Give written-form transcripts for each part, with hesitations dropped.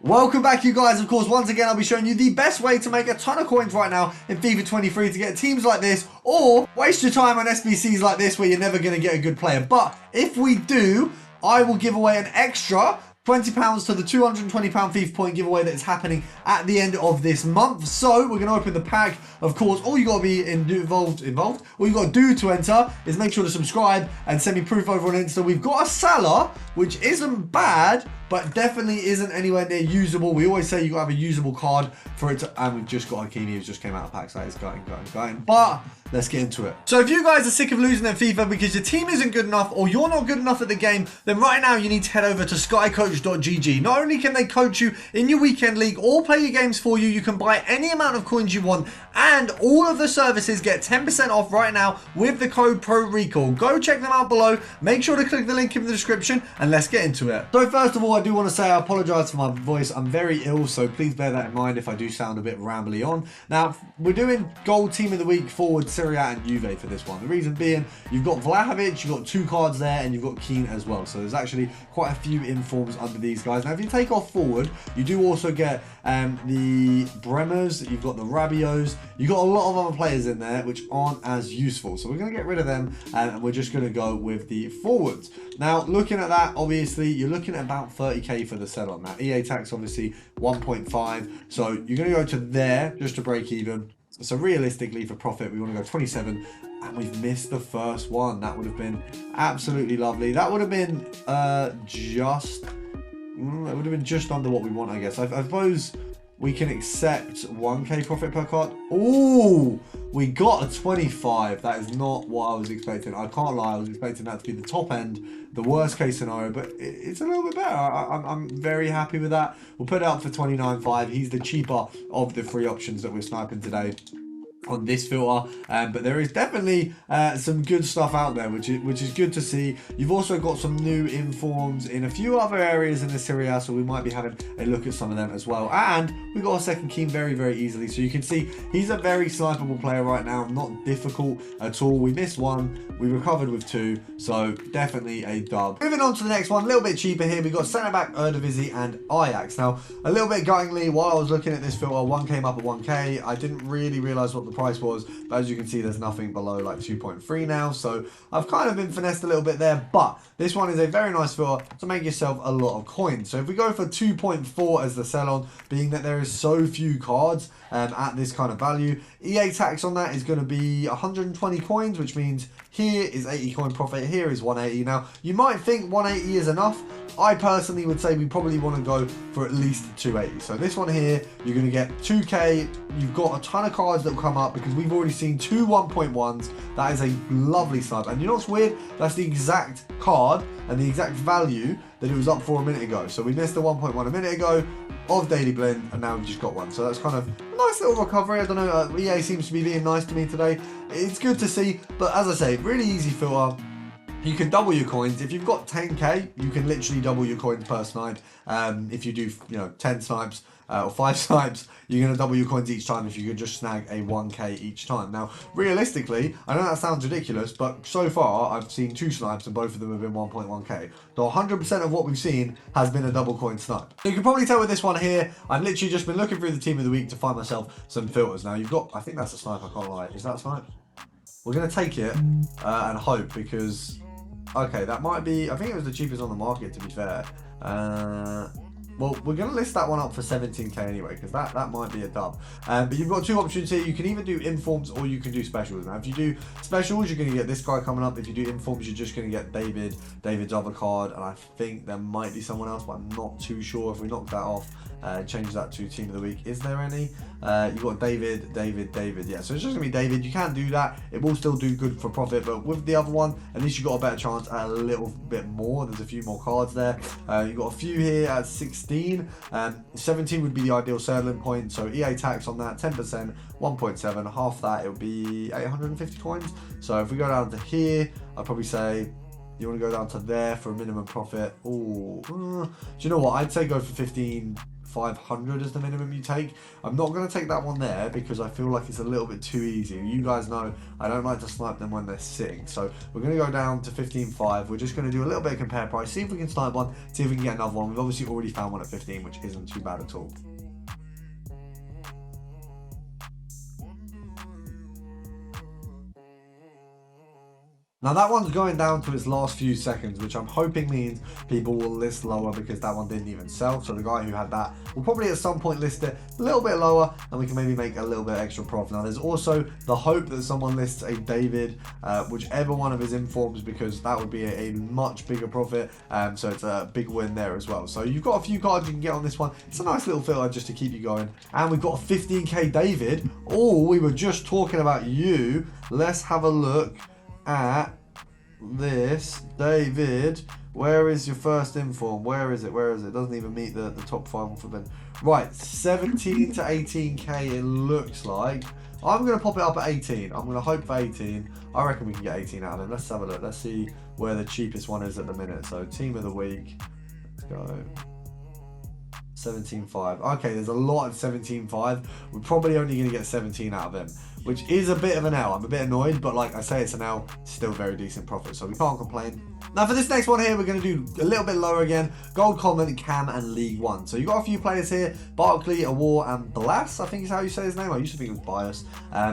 Welcome back, you guys. Of course, once again, I'll be showing you the best way to make a ton of coins right now in FIFA 23 to get teams like this, or waste your time on SBCs like this where you're never going to get a good player. But if we do, I will give away an extra £20 to the £220 FIFA point giveaway that is happening at the end of this month. So we're going to open the pack. Of course, all you got to be involved. All you got to do to enter is make sure to subscribe and send me proof over on Insta. We've got a Salah, which isn't bad, but definitely isn't anywhere near usable. We always say you got to have a usable card for it to, and we've just got Hakimi who's just came out of packs. That is going. But let's get into it. So if you guys are sick of losing at FIFA because your team isn't good enough or you're not good enough at the game, then right now you need to head over to skycoach.gg. Not only can they coach you in your weekend league or play your games for you, you can buy any amount of coins you want, and all of the services get 10% off right now with the code PRORECALL. Go check them out below. Make sure to click the link in the description and let's get into it. So first of all, I do want to say I apologise for my voice. I'm very ill, so please bear that in mind if I do sound a bit rambly on. Now, we're doing gold team of the week forward Serie and Juve for this one. The reason being, you've got Vlahovic, you've got two cards there, and you've got Keane as well. So there's actually quite a few informs under these guys. Now, if you take off forward, you do also get the Bremers, you've got the Rabios, you've got a lot of other players in there which aren't as useful. So we're going to get rid of them, and we're just going to go with the forwards. Now, looking at that, obviously, you're looking at about 30k for the sell-on. Now, EA tax, obviously, 1.5. So you're going to go to there just to break even. So realistically, for profit, we want to go 27, and we've missed the first one. That would have been absolutely lovely. That would have been just under what we want, I guess. I suppose we can accept 1k profit per card. Ooh, we got a 25. That is not what I was expecting. I can't lie, I was expecting that to be the top end, the worst case scenario, but it's a little bit better. I'm very happy with that. We'll put it up for 29.5. He's the cheaper of the three options that we're sniping today on this filter, but there is definitely some good stuff out there, which is good to see. You've also got some new informs in a few other areas in the Serie, so we might be having a look at some of them as well. And we got a second Keane very easily, so you can see he's a very snipeable player right now, not difficult at all. We missed one, we recovered with two, so definitely a dub. Moving on to the next one, a little bit cheaper here. We got centre back Eredivisie and Ajax. Now, a little bit guttingly, while I was looking at this filter, one came up at 1k. I didn't really realise what the price was, but as you can see, there's nothing below like 2.3 now, so I've kind of been finessed a little bit there. But this one is a very nice filter to make yourself a lot of coins. So if we go for 2.4 as the sell-on, being that there is so few cards at this kind of value, EA tax on that is going to be 120 coins, which means here is 80 coin profit, here is 180. Now, you might think 180 is enough. I personally would say we probably want to go for at least 280. So this one here, you're going to get 2k. You've got a ton of cards that will come up because we've already seen two 1.1s. That is a lovely snipe. And you know what's weird? That's the exact card and the exact value that it was up for a minute ago. So we missed the 1.1 a minute ago of Daily Blend, and now we've just got one. So that's kind of a nice little recovery. I don't know, EA seems to be being nice to me today. It's good to see, but as I say, really easy filter. You can double your coins. If you've got 10k, you can literally double your coins per snipe. If you do, 10 snipes or 5 snipes, you're going to double your coins each time if you could just snag a 1k each time. Now, realistically, I know that sounds ridiculous, but so far, I've seen 2 snipes and both of them have been 1.1k. So 100% of what we've seen has been a double coin snipe. So you can probably tell with this one here, I've literally just been looking through the team of the week to find myself some filters. Now, you've got, I think that's a snipe, I can't lie. Is that a snipe? We're going to take it and hope, because okay, that might be, I think it was the cheapest on the market, to be fair. Well, we're going to list that one up for 17k anyway, because that might be a dub. But you've got two options here. You can either do informs or you can do specials. Now, if you do specials, you're going to get this guy coming up. If you do informs, you're just going to get David's other card, and I think there might be someone else, but I'm not too sure. If we knock that off, change that to team of the week. Is there any? You've got David. Yeah, so it's just going to be David. You can do that. It will still do good for profit, but with the other one, at least you've got a better chance at a little bit more. There's a few more cards there. You've got a few here at 16. 17 would be the ideal settling point, so EA tax on that, 10%, 1.7. Half that, it would be 850 coins. So if we go down to here, I'd probably say you want to go down to there for a minimum profit. Oh, do you know what? I'd say go for 15 500 as the minimum you take. I'm not going to take that one there because I feel like it's a little bit too easy. You guys know I don't like to snipe them when they're sitting. So we're going to go down to 15.5. We're just going to do a little bit of compare price, see if we can snipe one, see if we can get another one. We've obviously already found one at 15, which isn't too bad at all. Now that one's going down to its last few seconds, which I'm hoping means people will list lower because that one didn't even sell. So the guy who had that will probably at some point list it a little bit lower and we can maybe make a little bit extra profit. Now there's also the hope that someone lists a David, whichever one of his informs, because that would be a much bigger profit. So it's a big win there as well. So you've got a few cards you can get on this one. It's a nice little filter just to keep you going. And we've got a 15k David. Oh, we were just talking about you. Let's have a look at this David. Where is your first inform? Where is it? It doesn't even meet the top 5 for Ben. Right, 17 to 18k it looks like. I'm going to pop it up at 18. I'm going to hope for 18. I reckon we can get 18 out of him. Let's have a look. Let's see where the cheapest one is at the minute. So team of the week, let's go 17.5. Okay, there's a lot at 17.5. We're probably only going to get 17 out of him, which is a bit of an L. I'm a bit annoyed, but like I say, it's an L, still very decent profit, so we can't complain. Now for this next one here, we're going to do a little bit lower again. Gold Common, Cam, and League One. So you've got a few players here, Barkley, Awar, and Blas, I think is how you say his name. I used to think it was Bias.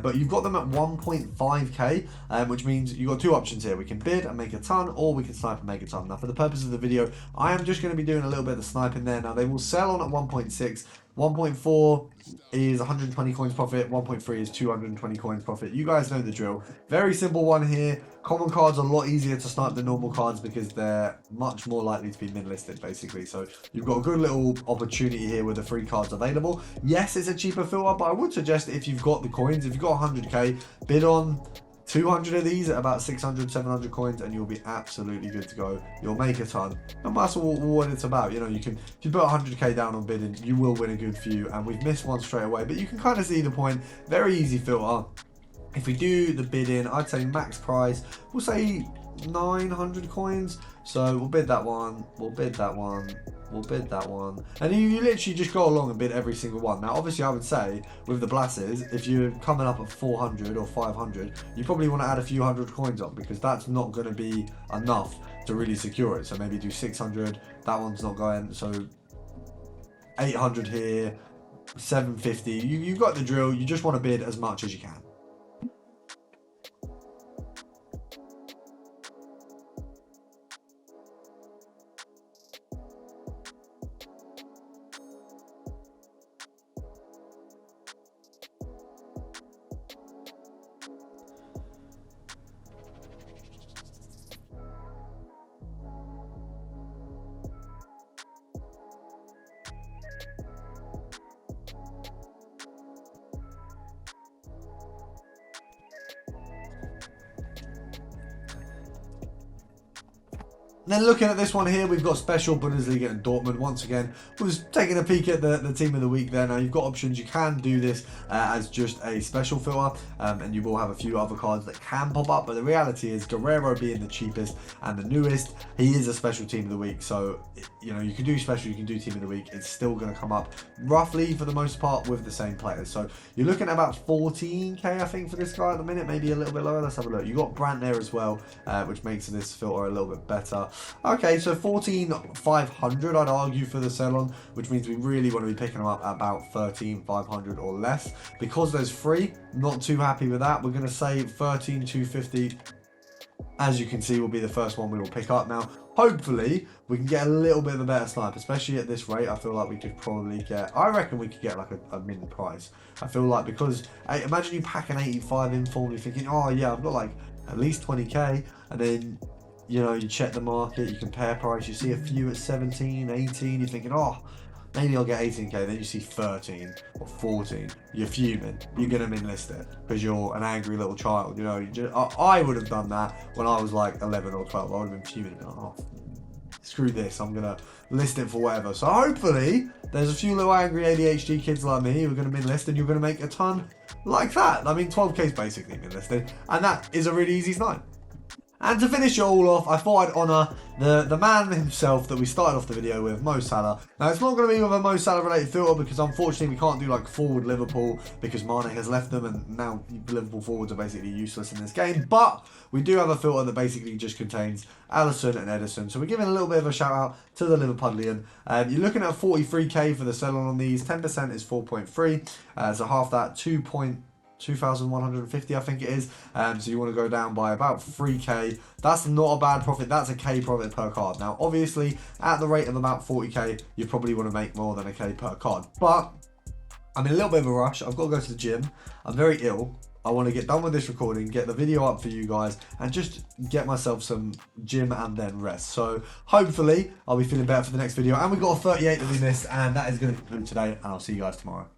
But you've got them at 1.5k, which means you've got two options here. We can bid and make a ton, or we can snipe and make a ton. Now for the purpose of the video, I am just going to be doing a little bit of the sniping there. Now they will sell on at 1.6. 1.4 is 120 coins profit, 1.3 is 220 coins profit. You guys know the drill. Very simple one here. Common cards are a lot easier to snipe than normal cards because they're much more likely to be min-listed, basically. So you've got a good little opportunity here with the free cards available. Yes, it's a cheaper filter, but I would suggest if you've got the coins, if you've got 100k, bid on 200 of these at about 600, 700 coins and you'll be absolutely good to go. You'll make a ton. And that's all what it's about. You know, you can, if you put 100k down on bidding, you will win a good few. And we've missed one straight away, but you can kind of see the point. Very easy filter. If we do the bidding, I'd say max price, we'll say 900 coins. So we'll bid that one, we'll bid that one, we'll bid that one, and you literally just go along and bid every single one. Now obviously I would say with the Blasses, if you're coming up at 400 or 500, you probably want to add a few hundred coins on because that's not going to be enough to really secure it. So maybe do 600, that one's not going, so 800 here, 750, you've got the drill. You just want to bid as much as you can. Then looking at this one here, we've got special Bundesliga and Dortmund. Once again, was taking a peek at the team of the week there. Now you've got options. You can do this as just a special filter, and you will have a few other cards that can pop up. But the reality is, Guerrero being the cheapest and the newest, he is a special team of the week. So you know, you can do special, you can do team of the week. It's still going to come up roughly for the most part with the same players. So you're looking at about 14k, I think, for this guy at the minute. Maybe a little bit lower. Let's have a look. You got Brandt there as well, which makes this filter a little bit better. Okay, so 14,500 I'd argue for the sell-on, which means we really want to be picking them up at about 13,500 or less. Because there's free, not too happy with that. We're going to say 13,250, as you can see, will be the first one we will pick up. Now, hopefully, we can get a little bit of a better snipe, especially at this rate. I feel like we could probably get, I reckon we could get like a min price. I feel like because, imagine you pack an 85 inform, you're thinking, oh yeah, I've got like at least 20k, and then you know, you check the market, you compare price, you see a few at 17, 18, you're thinking, oh, maybe I'll get 18k, then you see 13 or 14, you're fuming, you're going to min-list it because you're an angry little child, you know. I would have done that when I was like 11 or 12, I would have been fuming, oh, screw this, I'm going to list it for whatever. So hopefully, there's a few little angry ADHD kids like me who are going to min-list and you're going to make a ton like that. I mean, 12k is basically min-listed, and that is a really easy snipe. And to finish it all off, I thought I'd honour the man himself that we started off the video with, Mo Salah. Now, it's not going to be with a Mo Salah related filter because unfortunately we can't do like forward Liverpool because Mane has left them and now Liverpool forwards are basically useless in this game. But we do have a filter that basically just contains Alisson and Ederson. So we're giving a little bit of a shout out to the Liverpudlian. You're looking at 43k for the selling on these. 10% is 4.3. So half that, 2,150 I think it is. So you want to go down by about 3k. That's not a bad profit. That's a k profit per card. Now obviously at the rate of about 40k you probably want to make more than a k per card, but I'm in a little bit of a rush. I've got to go to the gym. I'm very ill. I want to get done with this recording, get the video up for you guys, and just get myself some gym and then rest. So hopefully I'll be feeling better for the next video. And we got a 38 that we missed, and that is going to conclude today, and I'll see you guys tomorrow.